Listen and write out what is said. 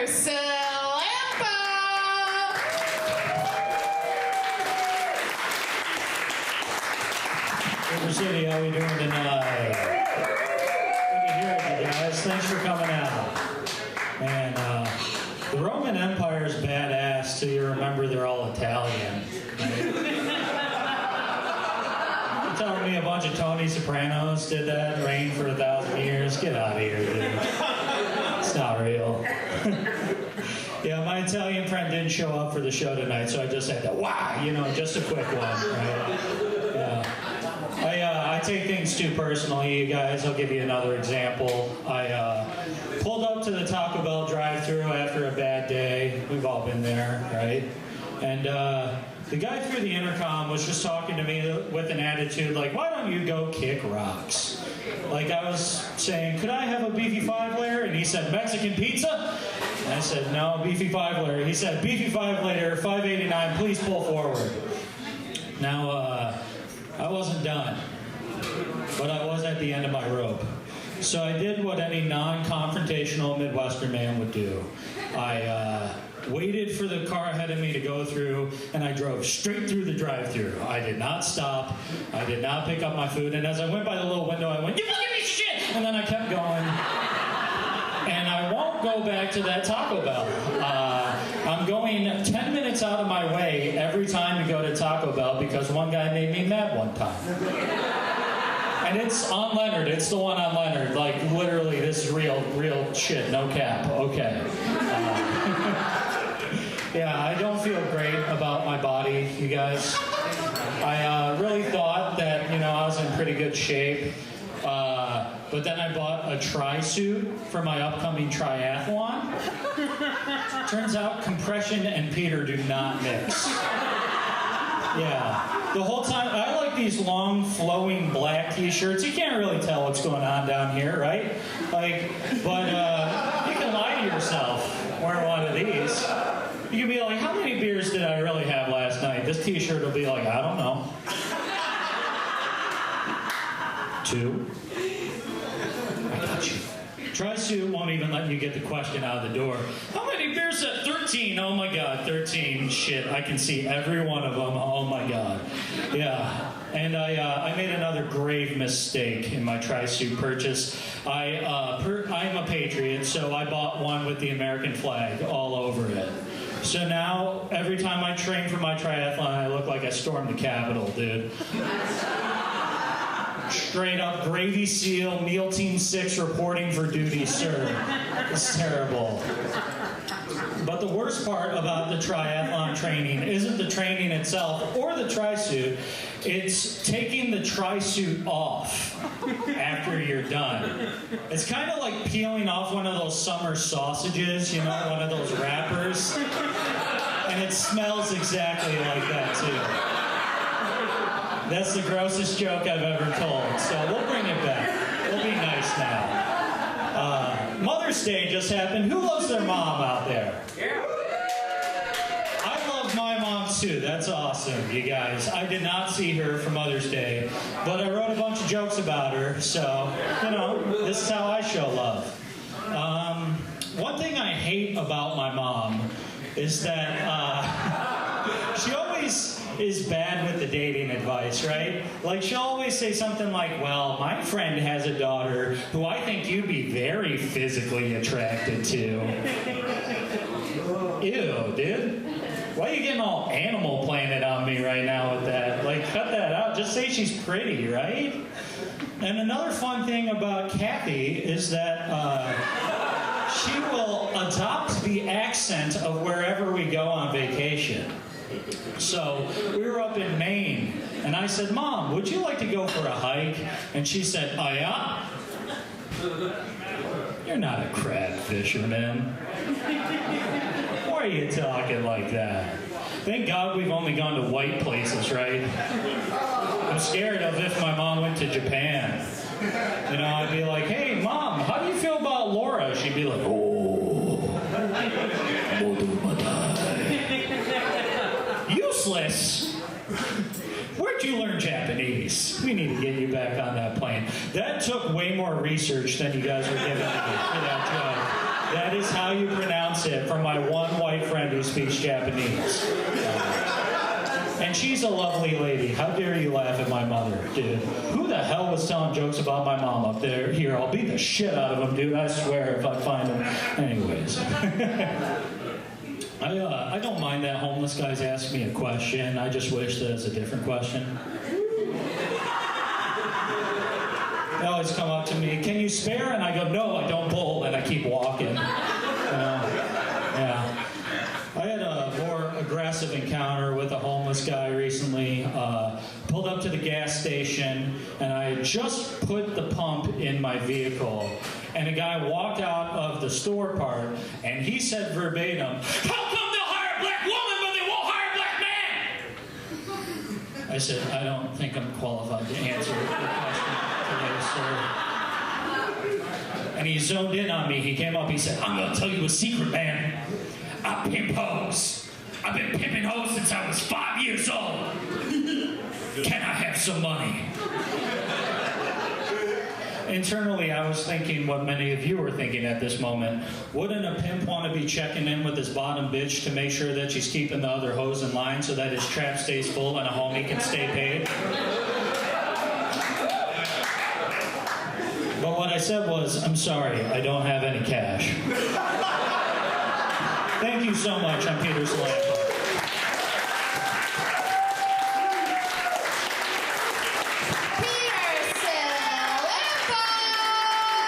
Saloon. River City, how we doing tonight? Good to hear it, you guys. Thanks for coming out. And the Roman Empire's badass till you remember they're all Italian. Right? You're telling me a bunch of Tony Sopranos did that, reigned for 1,000 years? Get out of here, dude. It's not real. Yeah, my Italian friend didn't show up for the show tonight, so I just had to, just a quick one, right? Yeah. I take things too personally, you guys. I'll give you another example. I pulled up to the Taco Bell drive-thru after a bad day. We've all been there, right? And the guy through the intercom was just talking to me with an attitude like, why don't you go kick rocks? Like I was saying, could I have a beefy 5-layer? And he said, Mexican pizza? And I said, no, beefy 5-layer. He said, beefy 5-layer, $5.89, please pull forward. Now, I wasn't done, but I was at the end of my rope. So I did what any non-confrontational Midwestern man would do. I waited for the car ahead of me to go through, and I drove straight through the drive-thru. I did not stop. I did not pick up my food. And as I went by the little window, I went, you fucking piece of shit! And then I kept going. And I won't go back to that Taco Bell. I'm going 10 minutes out of my way every time to go to Taco Bell because one guy made me mad one time. And it's on Leonard. It's the one on Leonard. Like, literally, this is real shit. No cap. Okay. Yeah, I don't feel great about my body, you guys. I really thought that, I was in pretty good shape. But then I bought a tri-suit for my upcoming triathlon. Turns out compression and Peter do not mix. Yeah. The whole time, I like these long, flowing black t-shirts. You can't really tell what's going on down here, right? But you can lie to yourself wearing one of these. You can be like, how many beers did I really have last night? This t-shirt will be like, I don't know. 2. I got you. Tri-suit won't even let you get the question out of the door. How many beers at 13? Oh my God, 13. Shit, I can see every one of them. Oh my God. Yeah. And I made another grave mistake in my tri-suit purchase. I'm a patriot, so I bought one with the American flag all over it. So now, every time I train for my triathlon, I look like I stormed the Capitol, dude. Straight up Gravy SEAL, Meal Team 6 reporting for duty, sir. It's terrible. But the worst part about the triathlon training isn't the training itself or the tri-suit. It's taking the tri-suit off after you're done. It's kind of like peeling off one of those summer sausages, one of those wrappers. And it smells exactly like that, too. That's the grossest joke I've ever told, so we'll bring it back. We'll be nice now. Mother's Day just happened. Who loves their mom out there? Yeah. I love my mom too. That's awesome, you guys. I did not see her for Mother's Day, but I wrote a bunch of jokes about her, so, this is how I show love. One thing I hate about my mom is that she always is bad with the dating advice, right? Like, she'll always say something like, well, my friend has a daughter who I think you'd be very physically attracted to. Ew, dude. Why are you getting all Animal Planet on me right now with that? Like, cut that out. Just say she's pretty, right? And another fun thing about Kathy is that she will adopt the accent of wherever we go on vacation. So we were up in Maine, and I said, Mom, would you like to go for a hike? And she said, oh yeah? You're not a crab fisherman. Why are you talking like that? Thank God we've only gone to white places, right? I'm scared of if my mom went to Japan. I'd be like, hey, Mom, how do you feel about Laura? She'd be like, useless. Where'd you learn Japanese? We need to get you back on that plane. That took way more research than you guys were giving me for that joke. That is how you pronounce it from my one white friend who speaks Japanese. And she's a lovely lady. How dare you laugh at my mother, dude? Who the hell was telling jokes about my mom up there? Here, I'll beat the shit out of him, dude. I swear if I find him. Anyways. I don't mind that homeless guy's asking me a question. I just wish that it's a different question. They always come up to me, can you spare? And I go, no, I don't bowl, and I keep walking. Yeah. I had a more aggressive encounter with a homeless guy recently. Pulled up to the gas station, and I had just put the pump in my vehicle. And a guy walked out of the store part, and he said verbatim, how come they'll hire a black woman, but they won't hire a black man? I said, I don't think I'm qualified to answer the question today, sir. And he zoned in on me. He came up, he said, I'm going to tell you a secret, man. I pimp hoes. I've been pimping hoes since I was 5 years old. Can I have some money? Internally, I was thinking what many of you are thinking at this moment. Wouldn't a pimp want to be checking in with his bottom bitch to make sure that she's keeping the other hoes in line so that his trap stays full and a homie can stay paid? But what I said was, I'm sorry, I don't have any cash. Thank you so much. I'm Peter Saloon.